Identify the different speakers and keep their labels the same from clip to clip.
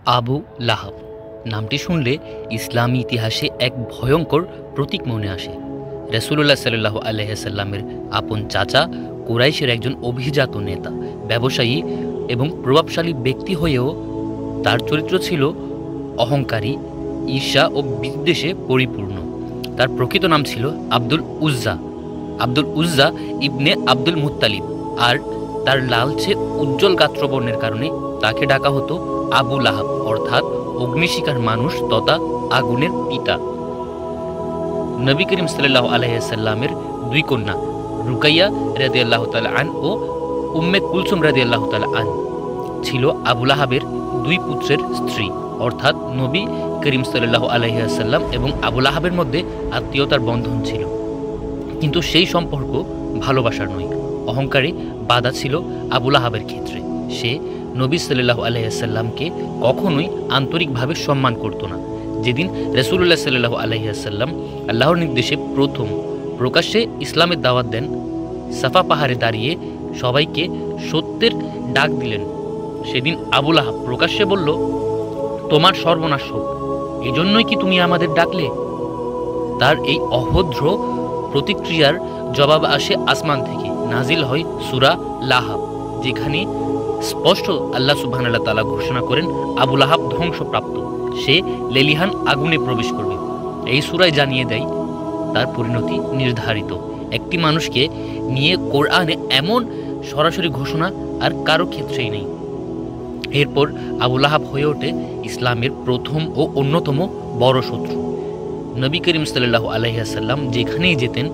Speaker 1: আবু লাহাব নামটি শুনলে ইসলামী ইতিহাসে এক ভয়ঙ্কর প্রতীক মনে আসে। রাসূলুল্লাহ সাল্লাল্লাহু আলাইহি সাল্লামের আপন চাচা, কুরাইশের একজন অভিজাত নেতা, ব্যবসায়ী এবং প্রভাবশালী ব্যক্তি হয়েও তার চরিত্র ছিল অহংকারী, ঈর্ষা ও বিদ্বেষে পরিপূর্ণ। তার প্রকৃত নাম ছিল আব্দুল উজ্জা ইবনে আব্দুল মুত্তালিব, আর তার লালচে উজ্জ্বল গাত্রবর্ণের কারণে তাকে ডাকা হতো আবু লাহাব, অর্থাৎ অগ্নিশিখার মানুষ তথা আগুনের পিতা। নবী করিম সাল্লাল্লাহু আলাইহি সাল্লামের দুই কন্যা রুকাইয়া রাদিয়াল্লাহু তাআলা আন ও উম্মে কুলসুম রাদিয়াল্লাহু তাআলা আন ছিল আবু লাহাবের দুই পুত্রের স্ত্রী, অর্থাৎ নবী করিম সাল্লাল্লাহু আলাইহি সাল্লাম এবং আবু লাহাবের মধ্যে আত্মীয়তার বন্ধন ছিল, কিন্তু সেই সম্পর্ক ভালোবাসার নয়। অহংকারে বাধা ছিল আবু লাহাবের ক্ষেত্রে। সে নবী সাল্লাল্লাহু আলাইহি সাল্লামকে কখনোই আন্তরিকভাবে সম্মান করত না। যেদিন রাসূলুল্লাহ সাল্লাল্লাহু আলাইহি সাল্লাম আল্লাহর নির্দেশে প্রথম প্রকাশ্যে ইসলামের দাওয়াত দেন, সাফা পাহাড়ে দাঁড়িয়ে সবাইকে সত্যের ডাক দিলেন, সেদিন আবু লাহাব প্রকাশ্যে বলল, তোমার সর্বনাশ হোক, এজন্যই কি তুমি আমাদের ডাকলে? তার এই অভদ্র প্রতিক্রিয়ার জবাব আসে আসমান থেকে। নাজিল হয় সূরা লাহাব, যেখানে স্পষ্ট আল্লাহ সুবহানাহু ওয়া তাআলা ঘোষণা করেন আবু লাহাব ধ্বংসপ্রাপ্ত, সে লেলিহান আগুনে প্রবেশ করবে। এই সূরায় জানিয়ে দেয় তার পরিণতি নির্ধারিত। একটি মানুষকে নিয়ে কোরআনে এমন সরাসরি ঘোষণা আর কারো ক্ষেত্রেই নেই। এরপর আবু লাহাব হয়ে ওঠে ইসলামের প্রথম ও অন্যতম বড় শত্রু। নবী করিম সাল্লাল্লাহু আলাইহি সাল্লাম যেখানেই যেতেন,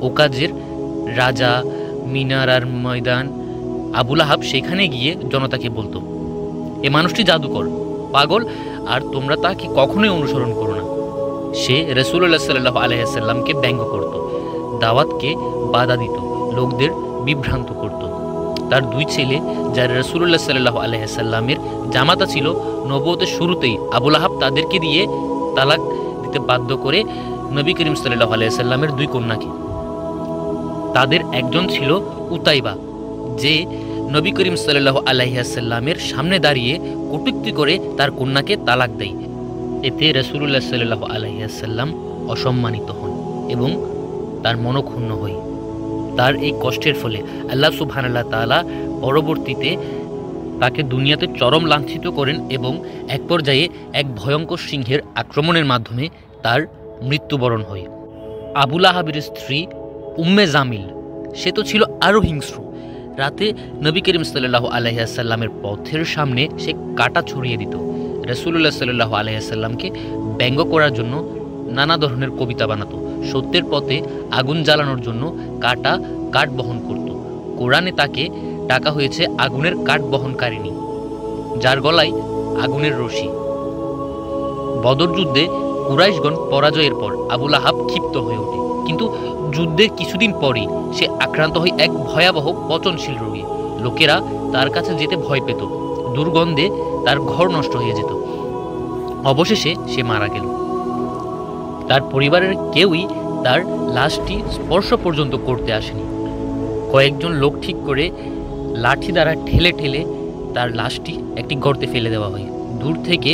Speaker 1: ওকাজের রাজা, মিনারার ময়দান, আবু লাহাব সেখানে গিয়ে জনতাকে বলতো, এ মানুষটি জাদুকর, পাগল, আর তোমরা তাকে কখনোই অনুসরণ করো না। সে রাসূলুল্লাহ সাল্লাল্লাহু আলাইহি সাল্লামকে ব্যঙ্গ করত, দাওয়াতকে বাধা দিত, লোকদের বিভ্রান্ত করত। তার দুই ছেলে, যারা রাসূলুল্লাহ সাল্লাল্লাহু আলাইহি সাল্লামের জামাতা ছিল, নবুয়তের শুরুতেই আবু লাহাব তাদেরকে দিয়ে তালাক দিতে বাধ্য করে নবী করিম সাল্লাল্লাহু আলাইহি সাল্লামের দুই কন্যাকে। তাদের একজন ছিল উতাইবা, যে নবী করিম সাল্লাল্লাহু আলাইহি সাল্লামের সামনে দাঁড়িয়ে কটূক্তি করে তার কন্যাকে তালাক দেয়। এতে রাসূলুল্লাহ সাল্লাল্লাহু আলাইহি সাল্লাম অসম্মানিত হন এবং তার মনক্ষুণ্ণ হয়। তার এই কষ্টের ফলে আল্লাহ সুবহানাহু ওয়া তাআলা পরবর্তীতে তাকে দুনিয়াতে চরম লাঞ্ছিত করেন এবং এক পর্যায়ে এক ভয়ঙ্কর সিংহের আক্রমণের মাধ্যমে তার মৃত্যুবরণ হয়। আবু লাহাবের স্ত্রী উম্মে জামিল, সে তো ছিল আরও হিংস্র। রাতে নবী করিম সাল্লাল্লাহু আলাইহি সাল্লামের পথের সামনে সে কাঁটা ছড়িয়ে দিত। রাসূলুল্লাহ সাল্লাল্লাহু আলাইহি সাল্লামকে ব্যঙ্গ করার জন্য নানা ধরনের কবিতা বানাতো। সত্যের পথে আগুন জ্বালানোর জন্য কাঠ বহন করত। কোরআনে তাকে ডাকা হয়েছে আগুনের কাঠ বহনকারিণী, যার গলায় আগুনের রশি। বদর যুদ্ধে কুরাইশগণ পরাজয়ের পর আবু লাহাব ক্ষিপ্ত হয়ে ওঠে, কিন্তু যুদ্ধের কিছুদিন পরই সে আক্রান্ত হয় এক ভয়াবহ পচনশীল রোগে। লোকেরা তার কাছে যেতে ভয় পেত, দুর্গন্ধে তার ঘর নষ্ট হয়ে যেত। অবশেষে সে মারা গেল। তার পরিবারের কেউই তার লাশটি স্পর্শ পর্যন্ত করতে আসেনি। কয়েকজন লোক ঠিক করে লাঠি দ্বারা ঠেলে ঠেলে তার লাশটি একটি গর্তে ফেলে দেওয়া হয়। দূর থেকে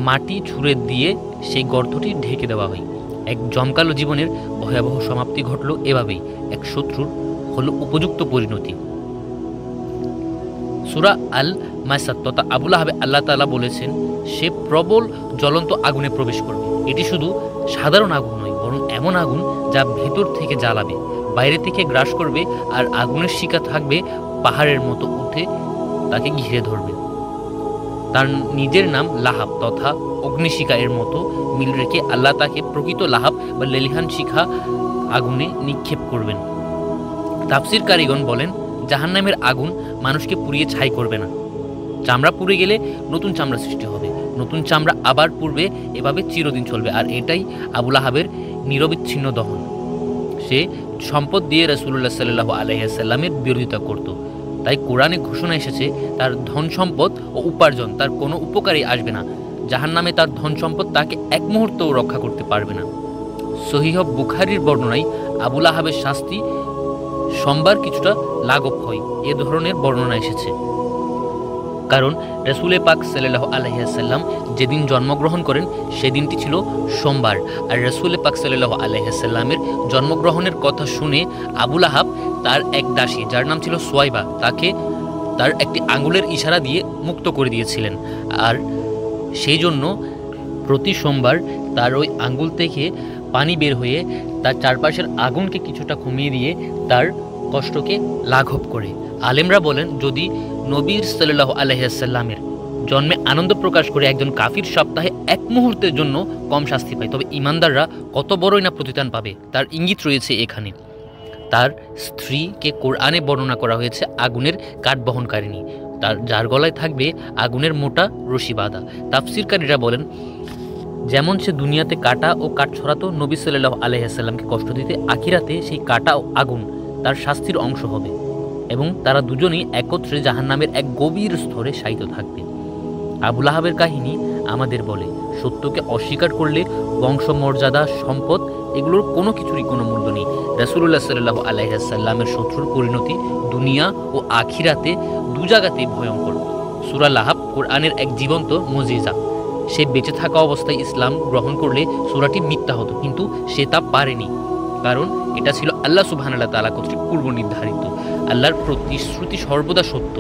Speaker 1: মাটি ছুঁড়ে দিয়ে সেই গর্তটি ঢেকে দেওয়া হয়। এক জমকালো জীবনের ভয়াবহ সমাপ্তি ঘটল এভাবেই। এক শত্রুর হলো উপযুক্ত পরিণতি। সূরা আল মাইসাদ তথা আবু লাহাবে আল্লাহ তাআলা বলেছেন, সে প্রবল জ্বলন্ত আগুনে প্রবেশ করবে। এটি শুধু সাধারণ আগুন নয়, বরং এমন আগুন যা ভেতর থেকে জ্বালাবে, বাইরে থেকে গ্রাস করবে, আর আগুনের শিখা থাকবে পাহাড়ের মতো উঠে তাকে ঘিরে ধরবে। তার নিজের নাম লাহাব তথা অগ্নিশিখা এর মতো মিল রেখে আল্লাহ তাকে প্রকৃত লাহাব বা লেলিহান শিখা আগুনে নিক্ষেপ করবেন। তাফসীরকারীগণ বলেন, জাহান্নামের আগুন মানুষকে পুড়িয়ে ছাই করবে না। চামড়া পুড়ে গেলে নতুন চামড়া সৃষ্টি হবে, নতুন চামড়া আবার পুড়বে, এভাবে চিরদিন চলবে। আর এটাই আবু লাহাবের নিরবিচ্ছিন্ন দহন। সে সম্পদ দিয়ে রাসূলুল্লাহ সাল্লাল্লাহু আলাইহি সাল্লামের বিরোধিতা করত। তাই কোরআনে ঘোষণা এসেছে, তার ধন সম্পদ ও উপার্জন তার কোনো উপকারই আসবে না। জাহান্নামে তার ধন সম্পদ তাকে এক মুহূর্তও রক্ষা করতে পারবে না। সহিহ বুখারীর বর্ণনায় আবু লাহাবের শাস্তি সোমবার কিছুটা লাঘব হয়, এ ধরনের বর্ণনা এসেছে। কারণ রাসূল পাক সাল্লাল্লাহু আলাইহি ওয়াসাল্লাম যেদিন জন্মগ্রহণ করেন সেদিনটি ছিল সোমবার। আর রাসূল পাক সাল্লাল্লাহু আলাইহি ওয়াসাল্লামের জন্মগ্রহণের কথা শুনে আবু লাহাব তার এক দাসী যার নাম ছিল সুয়াইবা তাকে তার একটি আঙ্গুলের ইশারা দিয়ে মুক্ত করে দিয়েছিলেন। আর সেই জন্য প্রতি সোমবার তার ওই আঙ্গুল থেকে পানি বের হয়ে তার চারপাশের আগুনকে কিছুটা কমিয়ে দিয়ে তার কষ্টকে লাঘব করে। আলেমরা বলেন, যদি নবী সাল্লাল্লাহু আলাইহি ওয়াসাল্লামের জন্মে আনন্দ প্রকাশ করে একজন কাফির সপ্তাহে এক মুহূর্তের জন্য কম শাস্তি পায়, তবে ইমানদাররা কত বড়ই না প্রতিদান পাবে তার ইঙ্গিত রয়েছে এখানে। তার স্ত্রীকে কোরআনে বর্ণনা করা হয়েছে আগুনের কাঠ বহনকারিণী, যার গলায় থাকবে আগুনের মোটা রশি বাঁধা। তাফসিরকারীরা বলেন, যেমন সে দুনিয়াতে কাটা ও কাঠ ছড়াতো নবী সাল্লাল্লাহু আলাইহি ওয়াসাল্লামকে কষ্ট দিতে, আখিরাতে সেই কাটা ও আগুন তার শাস্তির অংশ হবে এবং তারা দুজনেই একত্রে জাহান্নামের এক গভীর স্তরে শায়িত থাকবে। আবু লাহাবের কাহিনী আমাদের বলে, সত্যকে অস্বীকার করলে বংশমর্যাদা, সম্পদ এগুলোর কোনো কিছুরই কোনো মূল্য নেই। রাসূলুল্লাহ সাল্লাল্লাহু আলাইহি ওয়াসাল্লামের শত্রুর পরিণতি দুনিয়া ও আখিরাতে দু জায়গাতেই ভয়ঙ্কর। সূরা লাহাব কোরআনের এক জীবন্ত মুজিজা। সে বেঁচে থাকা অবস্থায় ইসলাম গ্রহণ করলে সূরাটি মিথ্যা হতো, কিন্তু সে তা পারেনি, কারণ এটা ছিল আল্লাহ সুবহানাহু ওয়া তাআলা কর্তৃক পূর্ব নির্ধারিত। আল্লাহর প্রতিশ্রুতি সর্বদা সত্য।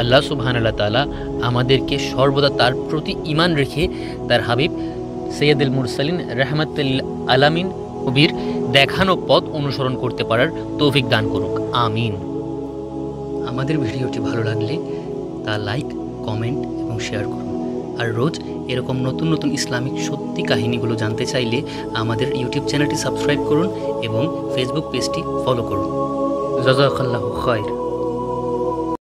Speaker 1: আল্লাহ সুবহানাহু ওয়া তাআলা আমাদেরকে সর্বদা তার প্রতি ঈমান রেখে তার হাবিব সৈয়দুল মুরসালিন রাহমাতুল আলামিন নবীর দেখানো পথ অনুসরণ করতে পারার তৌফিক দান করুক, আমিন। আমাদের ভিডিওটি ভালো লাগলে তা লাইক, কমেন্ট এবং শেয়ার করুন। আর রোজ এরকম নতুন নতুন ইসলামিক সত্যি কাহিনীগুলো জানতে চাইলে আমাদের ইউটিউব চ্যানেলটি সাবস্ক্রাইব করুন এবং ফেসবুক পেজটি ফলো করুন। জাযাকাল্লাহু খায়র।